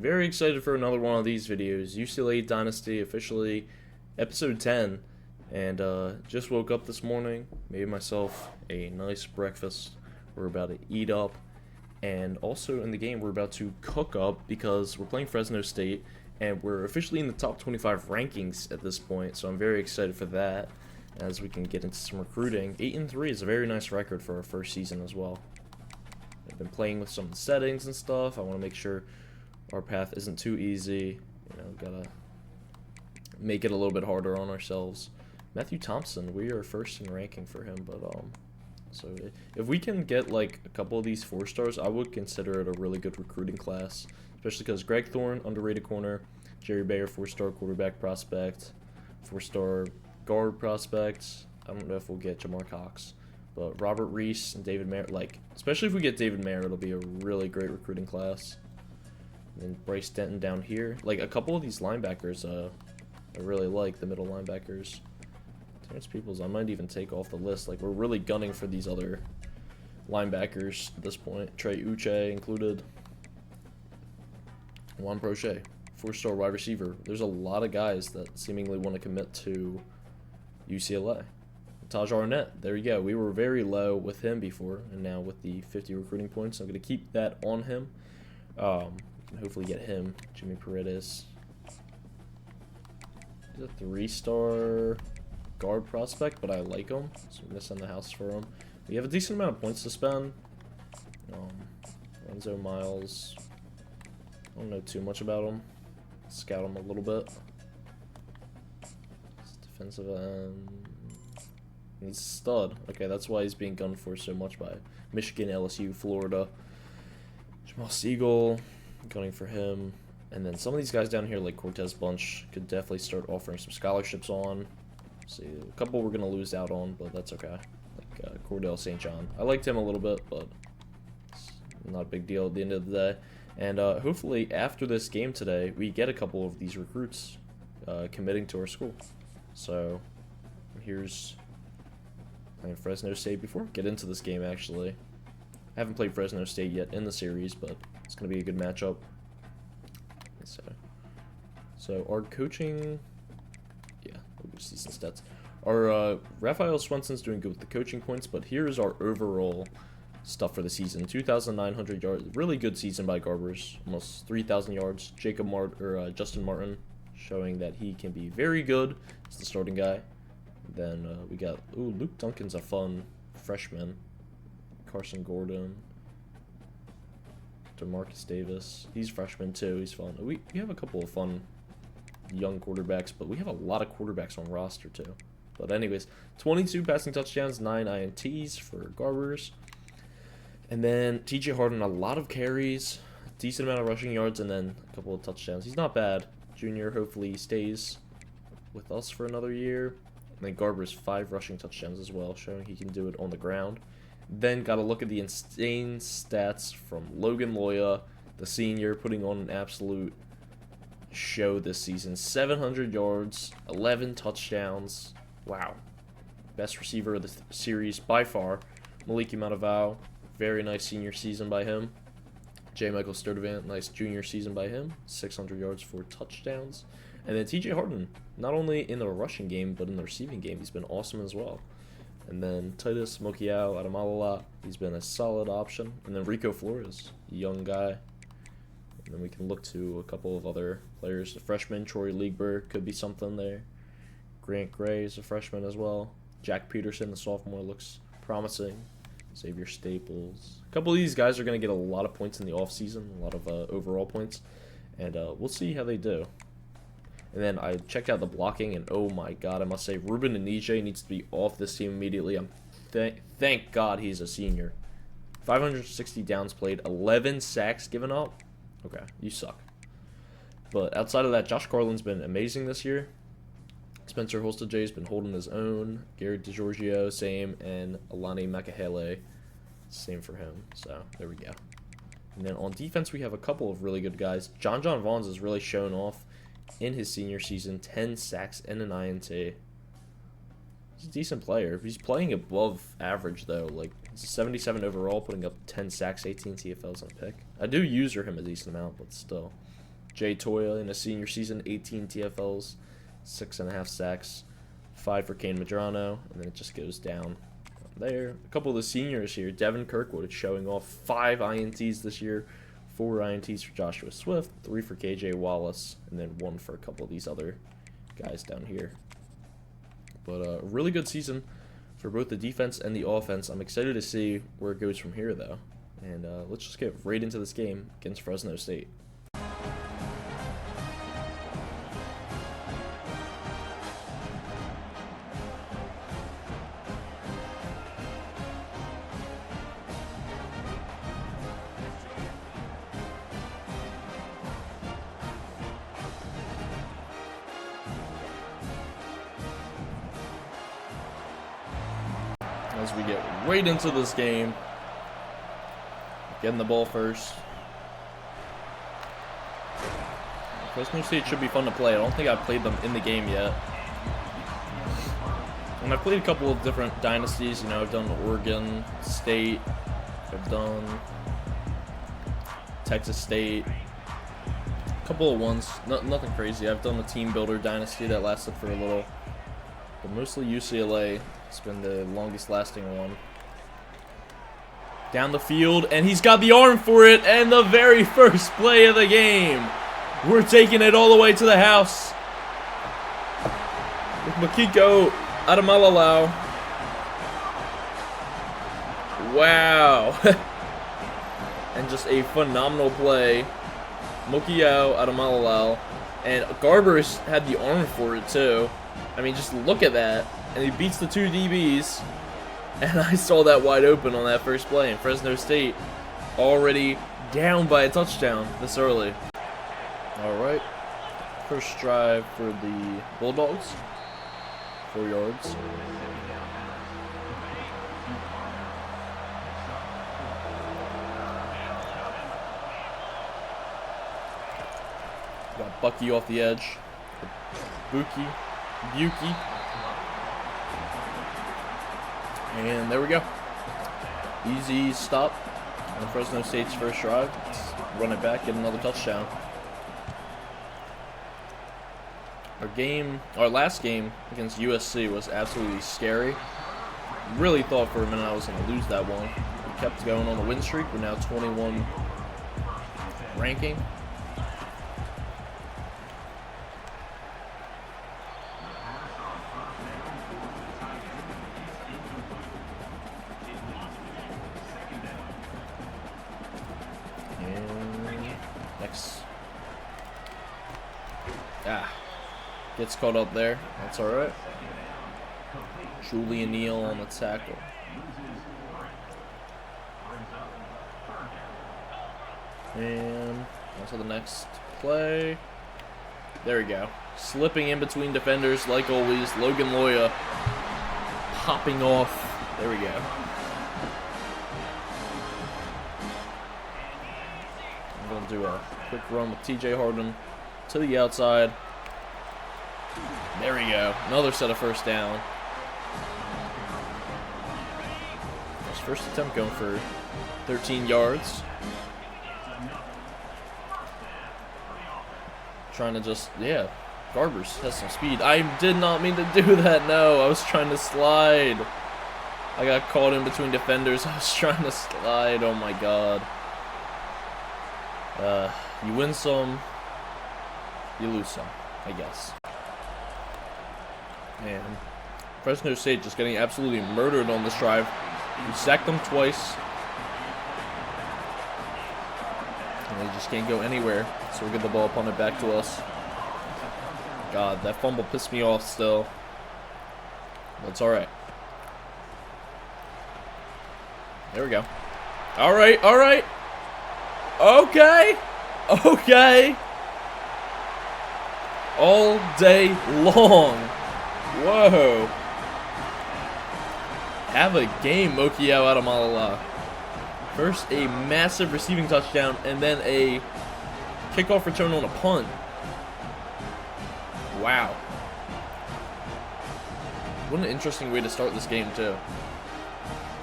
Very excited for another one of these videos. UCLA Dynasty, officially episode 10. And just woke up this morning, made myself a nice breakfast. We're about to eat up. And also in the game, we're about to cook up because we're playing Fresno State. And we're officially in the top 25 rankings at this point. So I'm very excited for that as we can get into some recruiting. 8-3 is a very nice record for our first season as well. I've been playing with some settings and stuff. I want to make sure our path isn't too easy. Gotta make it a little bit harder on ourselves. Matthew Thompson, we are first in ranking for him, but so if we can get like a couple of these 4 stars, I would consider it a really good recruiting class, especially because Greg Thorne, underrated corner, Jerry Bayer, 4-star quarterback prospect, 4-star guard prospect. I don't know if we'll get Jamar Cox. But Robert Reese and David Merritt, especially if we get David Merritt, it'll be a really great recruiting class. And Bryce Denton down here. A couple of these linebackers, I really like the middle linebackers. Terrence Peoples, I might even take off the list. We're really gunning for these other linebackers at this point. Trey Uche included. Juan Prochet, 4-star wide receiver. There's a lot of guys that seemingly want to commit to UCLA. Taj Arnett, there you go. We were very low with him before, and now with the 50 recruiting points, I'm going to keep that on him. Can hopefully get him. Jimmy Paredes. He's a 3-star guard prospect, but I like him, so I'm going to send the house for him. We have a decent amount of points to spend. Renzo Miles. I don't know too much about him. Scout him a little bit. Defensive end. He's a stud. Okay, that's why he's being gunned for so much by Michigan, LSU, Florida. Jamal Siegel, gunning for him. And then some of these guys down here, like Cortez Bunch, could definitely start offering some scholarships on. See, a couple we're going to lose out on, but that's okay. Cordell St. John. I liked him a little bit, but it's not a big deal at the end of the day. And hopefully after this game today, we get a couple of these recruits committing to our school. So here's playing Fresno State before. Get into this game, actually. I haven't played Fresno State yet in the series, but it's going to be a good matchup. So our coaching, yeah, we'll see some stats. Our Raphael Swenson's doing good with the coaching points, but here's our overall stuff for the season. 2,900 yards, really good season by Garbers, almost 3,000 yards. Justin Martin, showing that he can be very good as the starting guy. Then we got, Luke Duncan's a fun freshman. Carson Gordon. DeMarcus Davis. He's freshman too. He's fun. We have a couple of fun young quarterbacks, but we have a lot of quarterbacks on roster too. But anyways, 22 passing touchdowns, 9 INTs for Garbers. And then TJ Harden, a lot of carries, decent amount of rushing yards, and then a couple of touchdowns. He's not bad. Junior hopefully stays with us for another year. And then Garbers 5 rushing touchdowns as well, showing he can do it on the ground. Then got to look at the insane stats from Logan Loya, the senior, putting on an absolute show this season. 700 yards, 11 touchdowns. Wow. Best receiver of the series by far. Maliki Matavao, very nice senior season by him. J. Michael Sturdivant, nice junior season by him. 600 yards, 4 touchdowns. And then TJ Harden, not only in the rushing game, but in the receiving game, he's been awesome as well. And then Titus Mokiao out of Malala, he's been a solid option. And then Rico Flores, young guy. And then we can look to a couple of other players. The freshman, Troy Liegberg, could be something there. Grant Gray is a freshman as well. Jack Peterson, the sophomore, looks promising. Xavier Staples. A couple of these guys are going to get a lot of points in the offseason, a lot of overall points. And we'll see how they do. And then I checked out the blocking, and oh my god, I must say, Ruben Anije needs to be off this team immediately. Thank God he's a senior. 560 downs played, 11 sacks given up. Okay, you suck. But outside of that, Josh Carlin's been amazing this year. Spencer Holsted-J's been holding his own. Garrett DiGiorgio, same. And Alani Makahele, same for him. So, there we go. And then on defense, we have a couple of really good guys. John Vaughns has really shown off in his senior season. 10 sacks and an INT. He's a decent player. He's playing above average, though. He's a 77 overall, putting up 10 sacks, 18 TFLs on a pick. I do user him a decent amount, but still. Jay Toya in a senior season, 18 TFLs, 6.5 sacks, 5 for Kane Madrano, and then it just goes down there. A couple of the seniors here. Devin Kirkwood showing off 5 INTs this year, 4 INTs for Joshua Swift, 3 for KJ Wallace, and then 1 for a couple of these other guys down here. But a really good season for both the defense and the offense. I'm excited to see where it goes from here, though. And let's just get right into this game against Fresno State. As we get right into this game, getting the ball first. Fresno State should be fun to play. I don't think I've played them in the game yet. And I've played a couple of different dynasties. You know, I've done Oregon State, I've done Texas State, a couple of ones, nothing crazy. I've done the Team Builder Dynasty that lasted for a little, but mostly UCLA. It's been the longest lasting one. Down the field, and he's got the arm for it, and the very first play of the game. We're taking it all the way to the house with Makiko Adamalalau. Wow. And just a phenomenal play. Mokiao Adamalalau. And Garbers had the arm for it too. I mean, just look at that. And he beats the 2 DBs. And I saw that wide open on that first play. And Fresno State already down by a touchdown this early. Alright. First drive for the Bulldogs. 4 yards. Got Bucky off the edge. Buki. And there we go. Easy stop on Fresno State's first drive. Let's run it back, get another touchdown. Our last game against USC was absolutely scary. Really thought for a minute I was going to lose that one. We kept going on the win streak. We're now 21 ranking. Gets caught up there. That's alright. Julian Neal on the tackle. And on to the next play. There we go. Slipping in between defenders like always. Logan Loya popping off. There we go. I'm going to do a quick run with TJ Harden to the outside. There we go. Another set of first down. His first attempt going for 13 yards. Trying to just, yeah, Garbers has some speed. I did not mean to do that, no. I was trying to slide. I got caught in between defenders. I was trying to slide. Oh my god. You win some, you lose some, I guess. And Fresno State just getting absolutely murdered on this drive. We sacked them twice. And they just can't go anywhere. So we get the ball punted back to us. God, that fumble pissed me off still. That's alright. There we go. Alright, alright. Okay. Okay. All day long. Whoa. Have a game, Mokiao Adamalalau. First a massive receiving touchdown, and then a kickoff return on a punt. Wow. What an interesting way to start this game, too.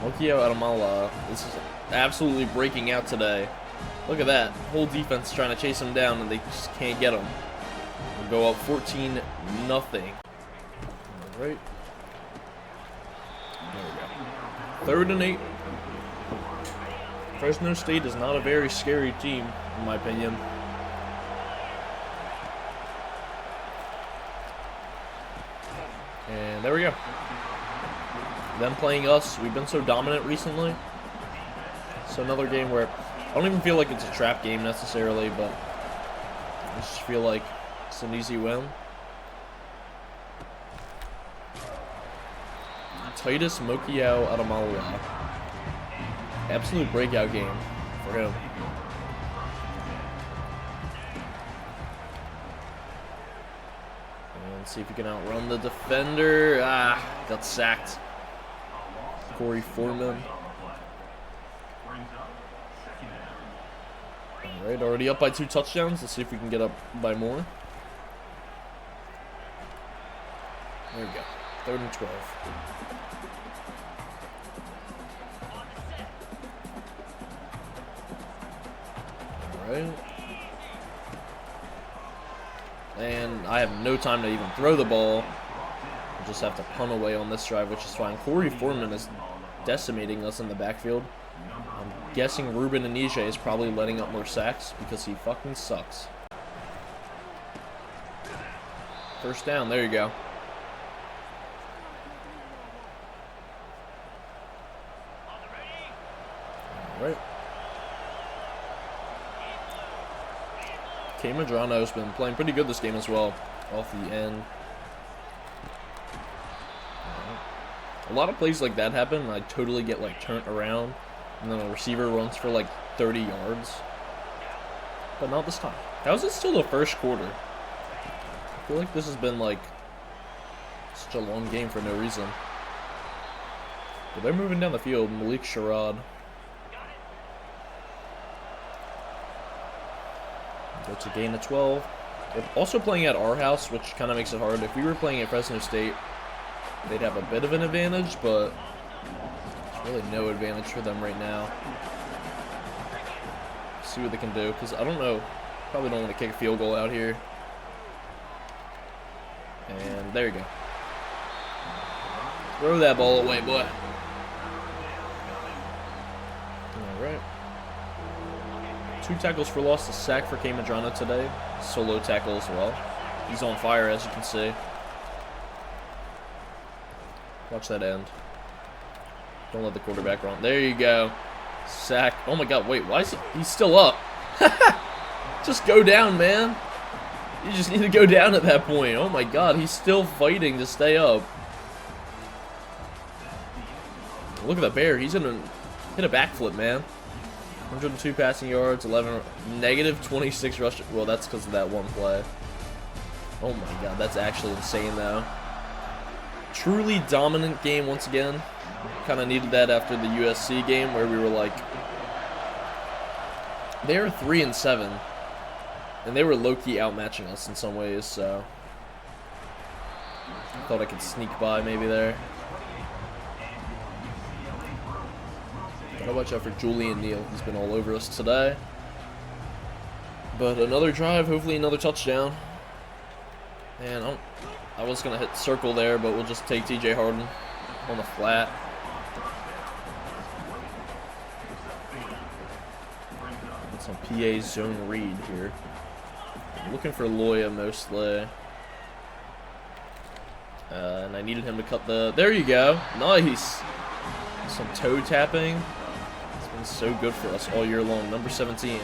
Mokiao Adamalalau, this is absolutely breaking out today. Look at that. Whole defense trying to chase him down, and they just can't get him. We'll go up 14-0. All right. There we go. 3rd and 8. Fresno State is not a very scary team, in my opinion. And there we go. Them playing us. We've been so dominant recently. So another game where I don't even feel like it's a trap game necessarily, but I just feel like it's an easy win. Titus Mokiao out of Malala. Absolute breakout game for him. And see if he can outrun the defender. Ah, got sacked. Corey Foreman. Alright, already up by 2 touchdowns. Let's see if we can get up by more. There we go. 3rd and 12. Alright. And I have no time to even throw the ball. I just have to punt away on this drive, which is fine. Corey Foreman is decimating us in the backfield. I'm guessing Ruben Anije is probably letting up more sacks because he fucking sucks. 1st down, there you go. Alright. K. Madrano's been playing pretty good this game as well, off the end. A lot of plays like that happen, and I totally get like turned around, and then a receiver runs for like 30 yards. But not this time. How is it still the 1st quarter? I feel like this has been like such a long game for no reason. But they're moving down the field. Malik Sherrod. It's a gain of 12. They're also playing at our house, which kind of makes it hard. If we were playing at Fresno State, they'd have a bit of an advantage, but there's really no advantage for them right now. See what they can do, because I don't know. Probably don't want to kick a field goal out here. And there you go. Throw that ball away, boy. Alright. 2 tackles for loss, a sack for K. Madrano today. Solo tackle as well. He's on fire, as you can see. Watch that end. Don't let the quarterback run. There you go. Sack. Oh my god, wait, why is he? He's still up. Just go down, man. You just need to go down at that point. Oh my god, he's still fighting to stay up. Look at the bear. He's gonna hit a backflip, man. 102 passing yards, negative 26 rush. Well, that's because of that one play. Oh my god, that's actually insane, though. Truly dominant game once again. Kind of needed that after the USC game where we were like, they were 3-7, and they were low-key outmatching us in some ways. So I thought I could sneak by maybe there. Gotta watch out for Julian Neal. He's been all over us today. But another drive, hopefully another touchdown. And I was going to hit circle there, but we'll just take TJ Harden on the flat. Get some PA zone read here. I'm looking for Loya mostly. And I needed him to cut the... There you go. Nice. Some toe tapping. It's been so good for us all year long. Number 17.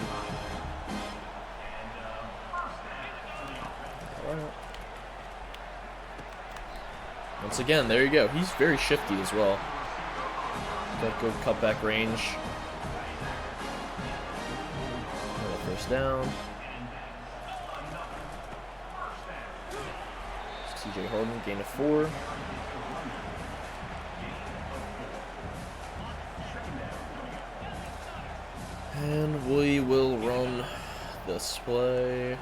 Once again, there you go. He's very shifty as well. Got good cutback range. Another 1st down. TJ Harden, gain of 4. And we will run this play.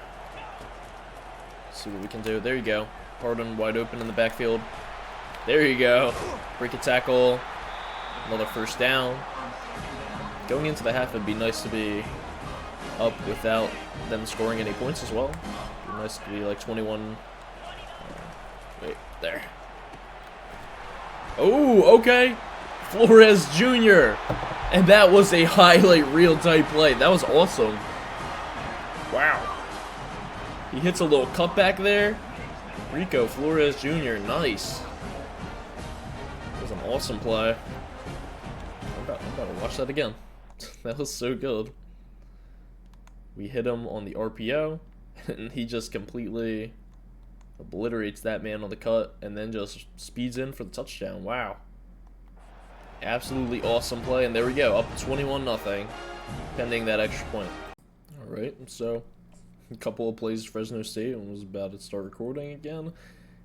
See what we can do. There you go. Harden wide open in the backfield. There you go. Break a tackle. Another 1st down. Going into the half, it'd be nice to be up without them scoring any points as well. It'd be nice to be like 21. Wait, there. Oh, okay. Flores Jr. And that was a highlight reel type play. That was awesome. Wow. He hits a little cutback there. Rico Flores Jr. Nice. That was an awesome play. I'm about to watch that again. That was so good. We hit him on the RPO, and he just completely obliterates that man on the cut, and then just speeds in for the touchdown. Wow. Absolutely awesome play, and there we go. Up 21-0, pending that extra point. Alright, so a couple of plays Fresno State and was about to start recording again,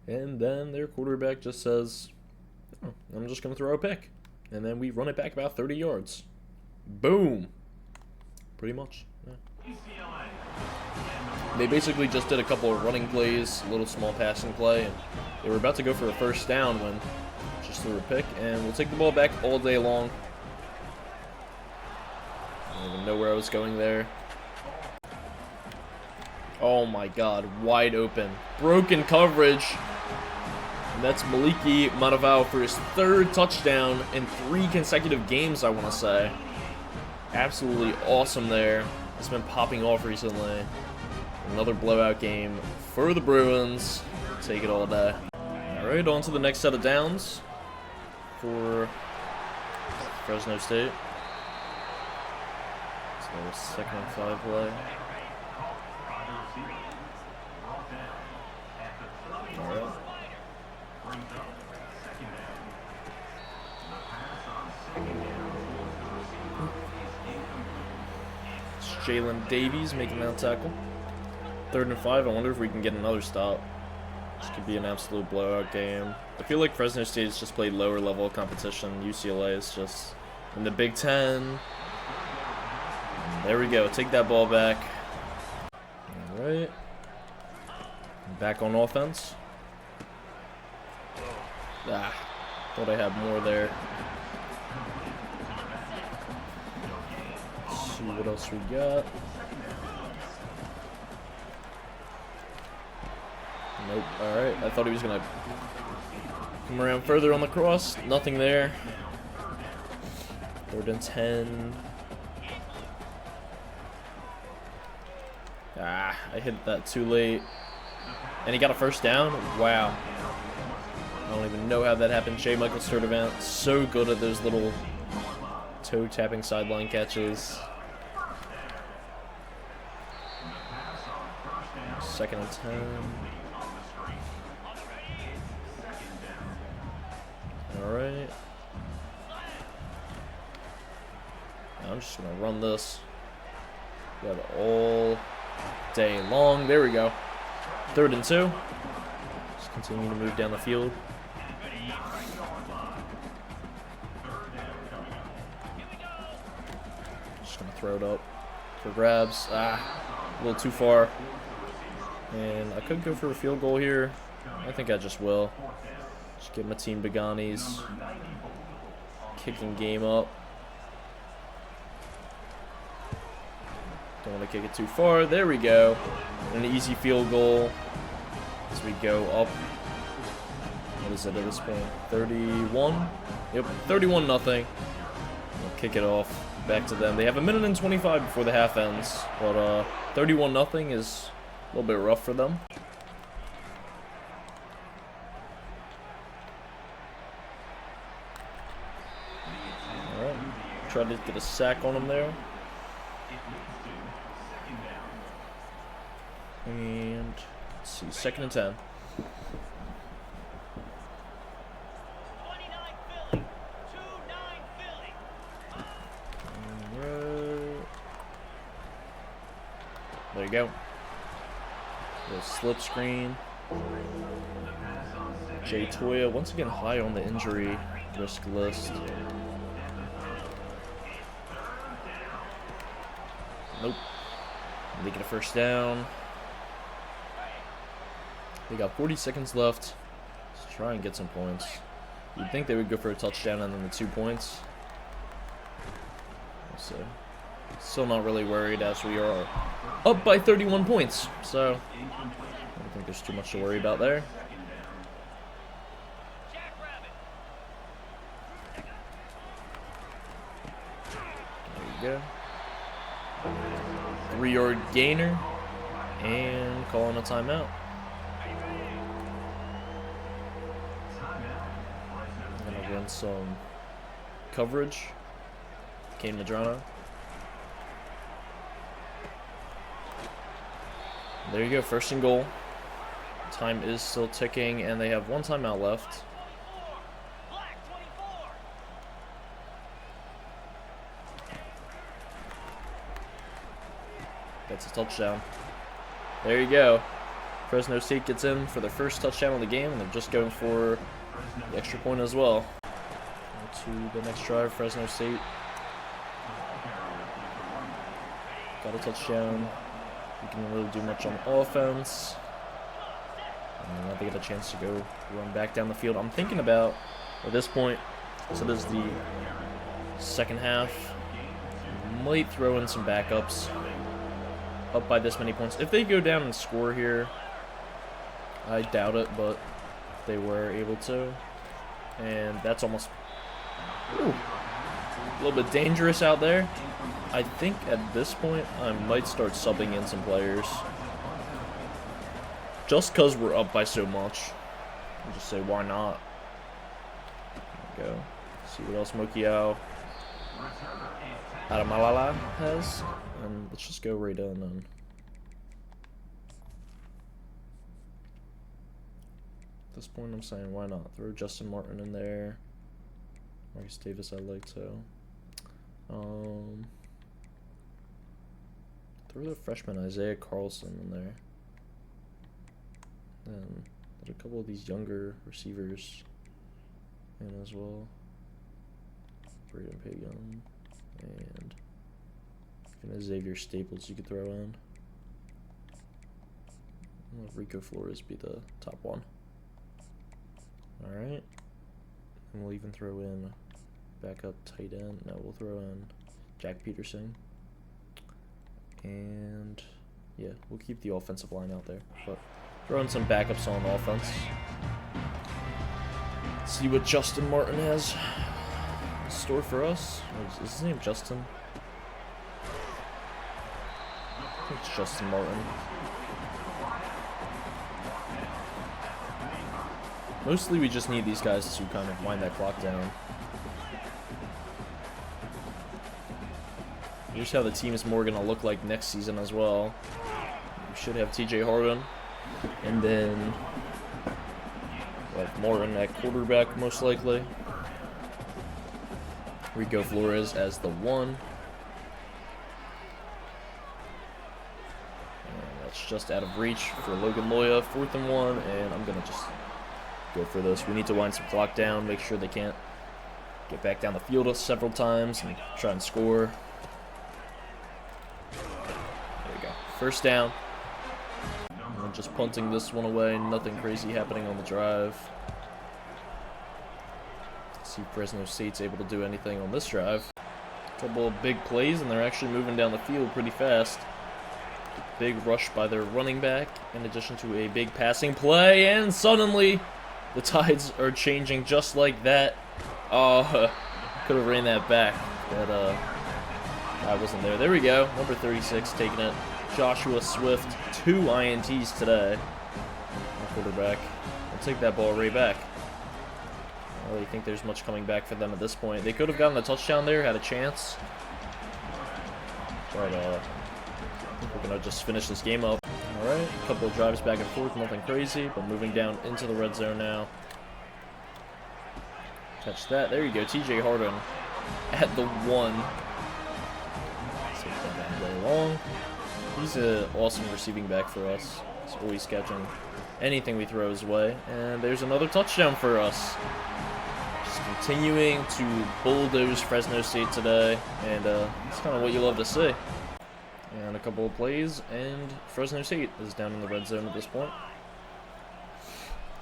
and then their quarterback just says, oh, I'm just going to throw a pick. And then we run it back about 30 yards. Boom. Pretty much. Yeah. They basically just did a couple of running plays, a little small passing play, and they were about to go for a first down when just threw a pick, and we'll take the ball back all day long. I don't even know where I was going there. Oh my god, wide open. Broken coverage. And that's Maliki Mataval for his 3rd touchdown in 3 consecutive games, I want to say. Absolutely awesome there. It's been popping off recently. Another blowout game for the Bruins. Take it all day. Alright, on to the next set of downs for Fresno State. So 2nd and 5 play. Alright. It's Jalen Davies making that tackle. 3rd and 5. I wonder if we can get another stop. This could be an absolute blowout game. I feel like Fresno State has just played lower level competition. UCLA is just in the Big Ten. There we go. Take that ball back. Alright. Back on offense. Ah, thought I had more there. Let's see what else we got. Nope. Alright, I thought he was going to come around further on the cross. Nothing there. 3rd and 10. Ah, I hit that too late. And he got a first down? Wow. I don't even know how that happened. J. Michael Sturdivant, so good at those little toe-tapping sideline catches. 2nd and 10. Alright. I'm just going to run this. Got it all day long. There we go. 3rd and 2. Just continue to move down the field. Just going to throw it up for grabs. Ah, a little too far. And I could go for a field goal here. I think I just will. Just get my team Bagani's kicking game up. Don't want to kick it too far. There we go. An easy field goal as we go up. What is it at this point? 31? Yep, 31-0. We'll kick it off back to them. They have 1:25 before the half ends, but 31-0 is a little bit rough for them. Alright, try to get a sack on them there. And let's see, 2nd and 10. There you go. Little slip screen. Jay Toya once again high on the injury risk list. Nope. They get a first down. They got 40 seconds left. Let's try and get some points. You'd think they would go for a touchdown and then the 2 points. We'll see. Still not really worried as we are up by 31 points. So I don't think there's too much to worry about there. There you go. 3-yard gainer and calling a timeout. I'm gonna run some coverage. Kane Madrano. There you go, 1st and goal. Time is still ticking, and they have 1 timeout left. That's a touchdown. There you go. Fresno State gets in for their first touchdown of the game, and they're just going for the extra point as well. On to the next drive, Fresno State got a touchdown. You can really do much on offense. And now they get a chance to go run back down the field. I'm thinking about, at this point, so this is the second half, might throw in some backups. Up by this many points. If they go down and score here, I doubt it, but if they were able to. And that's almost a little bit dangerous out there. I think at this point I might start subbing in some players. Just because we're up by so much. I'll just say, why not? There we go. See what else Mokiao Adamalala has. And let's just go right in then. At this point I'm saying, why not? Throw Justin Martin in there. Marcus Davis I like to. Throw the freshman Isaiah Carlson in there. Then let a couple of these younger receivers in as well. Braden Pagan and Xavier Staples you could throw in. I'll let Rico Flores be the top one. Alright. And we'll even throw in backup tight end. No, we'll throw in Jack Peterson. And yeah, we'll keep the offensive line out there. But throw in some backups on offense. See what Justin Martin has in store for us. Is his name Justin? I think it's Justin Martin. Mostly we just need these guys to kind of wind that clock down. Here's how the team is more going to look like next season as well. We should have TJ Harden. And then like Martin at quarterback most likely. Rico Flores as the 1. Just out of reach for Logan Loya, 4th and 1, and I'm gonna just go for this. We need to wind some clock down, make sure they can't get back down the field several times and try and score. There we go. 1st down. And just punting this one away, nothing crazy happening on the drive. See if Fresno State's able to do anything on this drive. A couple of big plays, and they're actually moving down the field pretty fast. Big rush by their running back, in addition to a big passing play, and suddenly the tides are changing just like that. Oh, could have ran that back, but I wasn't there. There we go, number 36 taking it. Joshua Swift, 2 INTs today. Quarterback, we'll take that ball right back. I don't really think there's much coming back for them at this point. They could have gotten the touchdown there, had a chance, but I think we're going to just finish this game up. Alright, a couple of drives back and forth, nothing crazy, but moving down into the red zone now. Catch that. There you go, TJ Harden at the 1. Take that way long. He's an awesome receiving back for us. He's always catching anything we throw his way. And there's another touchdown for us. Just continuing to bulldoze Fresno State today, and it's kind of what you love to see. And a couple of plays, and Fresno State is down in the red zone at this point.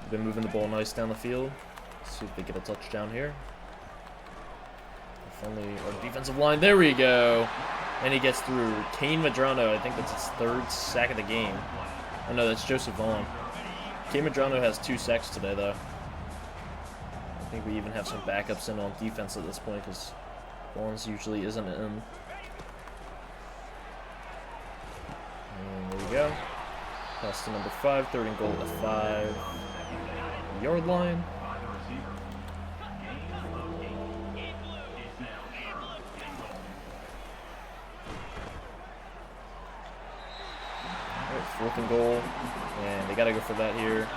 They've been moving the ball nice down the field. Let's see if they get a touchdown here. If only our defensive line. There we go. And he gets through Kane Medrano. I think that's his 3rd sack of the game. Oh no, that's Joseph Vaughn. Kane Medrano has 2 sacks today, though. I think we even have some backups in on defense at this point because Vaughn's usually isn't in. And there we go. Pass to number 5, 3rd and goal at the 5-yard line. Alright, 4th and goal. And they got to go for that here.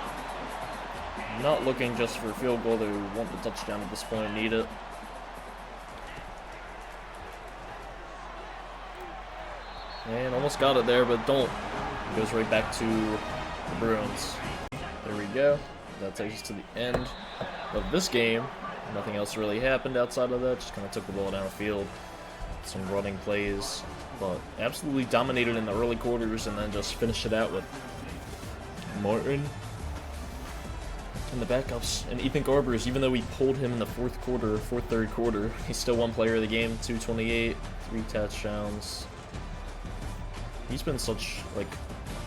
Not looking just for a field goal. They want the touchdown at this point. Need it. And almost got it there, but don't. It goes right back to the Bruins. There we go. That takes us to the end of this game. Nothing else really happened outside of that. Just kind of took the ball down the field. Some running plays. But absolutely dominated in the early quarters and then just finished it out with Martin and the backups. And Ethan Garbers, even though we pulled him in the 3rd quarter, he's still one player of the game. 228, 3 touchdowns. He's been such, like,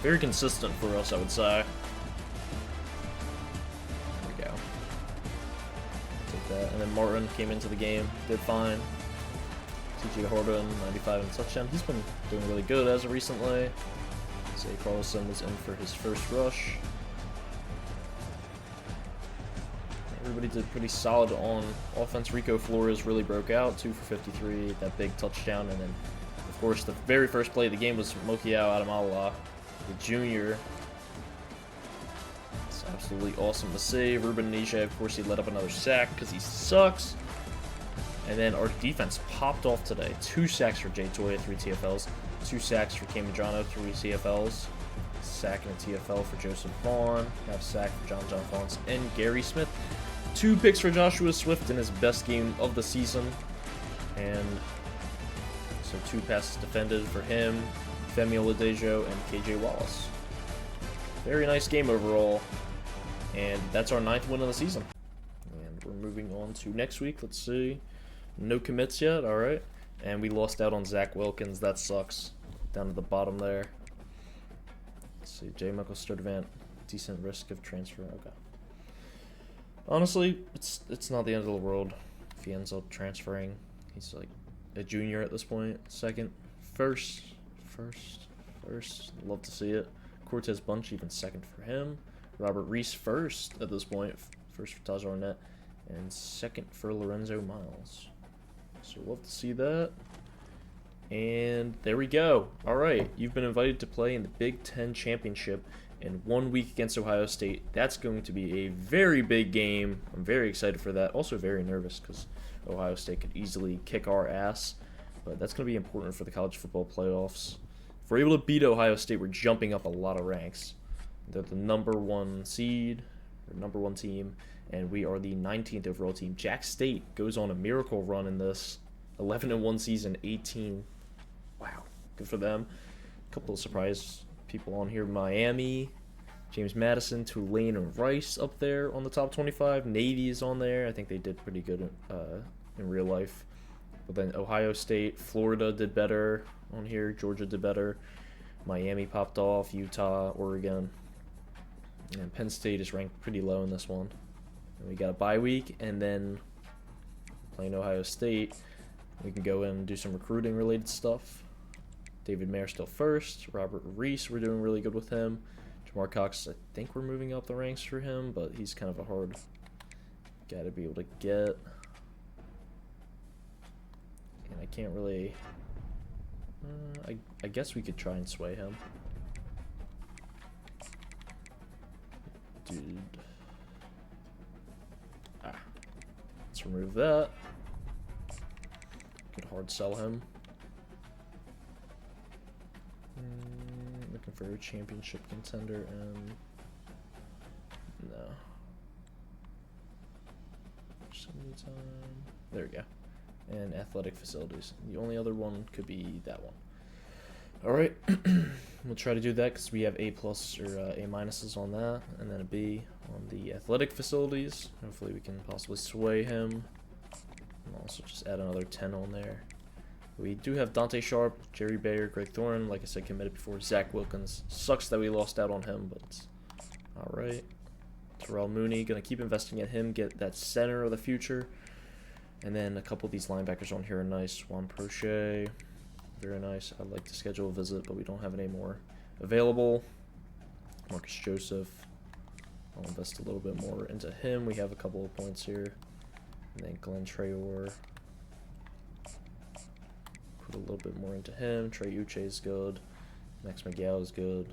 very consistent for us, I would say. There we go. Take that. And then Martin came into the game, did fine. TJ Harden, 95 and touchdown. He's been doing really good as of recently. Zay Carlson was in for his first rush. Everybody did pretty solid on offense. Rico Flores really broke out, 2 for 53, that big touchdown. And then, of course, the very first play of the game was Mokiao Adamala, the junior. It's absolutely awesome to see. Ruben Nisha, of course, he let up another sack because he sucks. And then our defense popped off today. 2 sacks for Jay Toya, 3 TFLs. 2 sacks for Kane Medrano, 3 TFLs. Sack and a TFL for Joseph Vaughn. Half sack for John Fonts and Gary Smith. 2 picks for Joshua Swift in his best game of the season. And so 2 passes defended for him, Femi Oladejo, and KJ Wallace. Very nice game overall. And that's our 9th win of the season. And we're moving on to next week. Let's see. No commits yet, alright. And we lost out on Zach Wilkins. That sucks. Down at the bottom there. Let's see. J. Michael Sturdivant. Decent risk of transfer. Okay. Honestly, it's not the end of the world if he ends up transferring. He's like a junior at this point. 2nd. First. Love to see it. Cortez Bunch, even 2nd for him. Robert Reese 1st at this point. 1st for Taj Arnett. And 2nd for Lorenzo Miles. So love to see that. And there we go. Alright, you've been invited to play in the Big Ten Championship in 1 week against Ohio State. That's going to be a very big game. I'm very excited for that. Also very nervous because Ohio State could easily kick our ass. But that's going to be important for the college football playoffs. If we're able to beat Ohio State, we're jumping up a lot of ranks. They're the number 1 seed, or number 1 team, and we are the 19th overall team. Jack State goes on a miracle run in this 11-1 season, 18. Wow, good for them. A couple of surprise people on here. Miami, James Madison, Tulane, and Rice up there on the top 25. Navy is on there. I think they did pretty good in real life. But then Ohio State, Florida did better on here. Georgia did better. Miami popped off. Utah, Oregon. And Penn State is ranked pretty low in this one. And we got a bye week, and then playing Ohio State, we can go in and do some recruiting related stuff. David Mayer still 1st. Robert Reese, we're doing really good with him. Jamar Cox, I think we're moving up the ranks for him, but he's kind of a hard guy to be able to get. And I can't really... I guess we could try and sway him. Dude. Let's remove that. Could hard sell him. Looking for a championship contender and no. Time. There we go. And athletic facilities. The only other one could be that one. Alright. We'll try to do that because we have A+ or A- on that, and then a B on the athletic facilities. Hopefully we can possibly sway him. And also just add another 10 on there. We do have Dante Sharp, Jerry Bayer, Greg Thorne, like I said, committed before. Zach Wilkins. Sucks that we lost out on him, but alright. Terrell Mooney, gonna keep investing in him, get that center of the future. And then a couple of these linebackers on here are nice. Juan Prochet, very nice. I'd like to schedule a visit, but we don't have any more available. Marcus Joseph, I'll invest a little bit more into him. We have a couple of points here. And then Glenn Traore, put a little bit more into him. Trey Uche is good. Max McGow is good.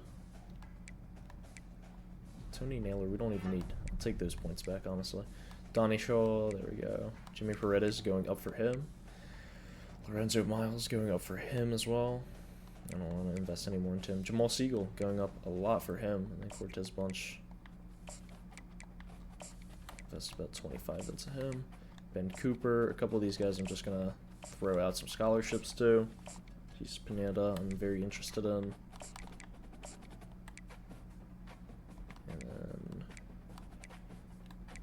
Tony Naylor, we don't even need. I'll take those points back, honestly. Donnie Shaw, there we go. Jimmy Paredes going up for him. Lorenzo Miles going up for him as well. I don't want to invest any more into him. Jamal Siegel going up a lot for him. And then Cortez Bunch. Invest about 25 into him. Ben Cooper. A couple of these guys I'm just going to throw out some scholarships to. Jesus Pineda, I'm very interested in. And then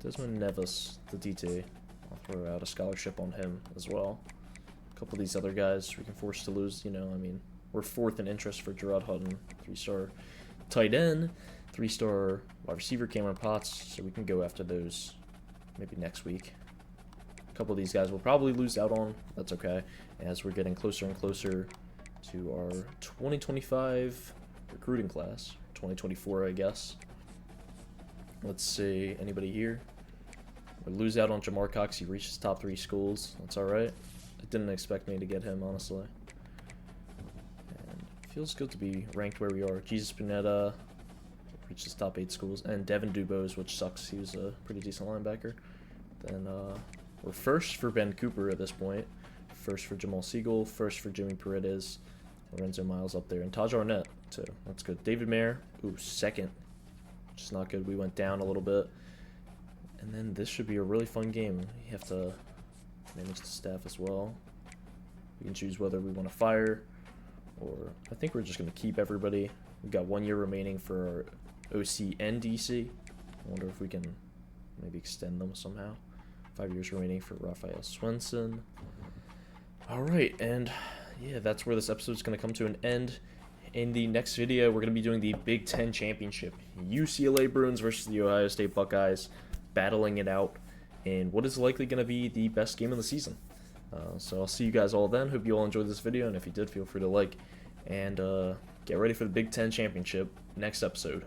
Desmond Nevis, the DT. I'll throw out a scholarship on him as well. A couple of these other guys we can force to lose, you know, I mean, we're 4th in interest for Gerard Hutton, 3-star tight end, 3-star wide receiver Cameron Potts, so we can go after those maybe next week. A couple of these guys we'll probably lose out on, that's okay, as we're getting closer and closer to our 2025 recruiting class, 2024 I guess. Let's see, anybody here? We lose out on Jamar Cox, he reaches top 3 schools, that's alright. I didn't expect me to get him, honestly. And it feels good to be ranked where we are. Jesus Pineda reaches top 8 schools, and Devin Dubose, which sucks, he was a pretty decent linebacker. Then we're 1st for Ben Cooper at this point, 1st for Jamal Siegel, 1st for Jimmy Paredes, Lorenzo Miles up there, and Taj Arnett too, that's good. David Mayer, ooh, 2nd, which is not good, we went down a little bit. And then this should be a really fun game. You have to manage the staff as well. We can choose whether we want to fire, or I think we're just going to keep everybody. We've got 1 year remaining for our OC and DC. I wonder if we can maybe extend them somehow. 5 years remaining for Raphael Swenson. Alright, and yeah, that's where this episode is going to come to an end. In the next video, we're going to be doing the Big Ten Championship. UCLA Bruins versus the Ohio State Buckeyes, battling it out in what is likely going to be the best game of the season. So I'll see you guys all then. Hope you all enjoyed this video, and if you did, feel free to like, and get ready for the Big Ten Championship next episode.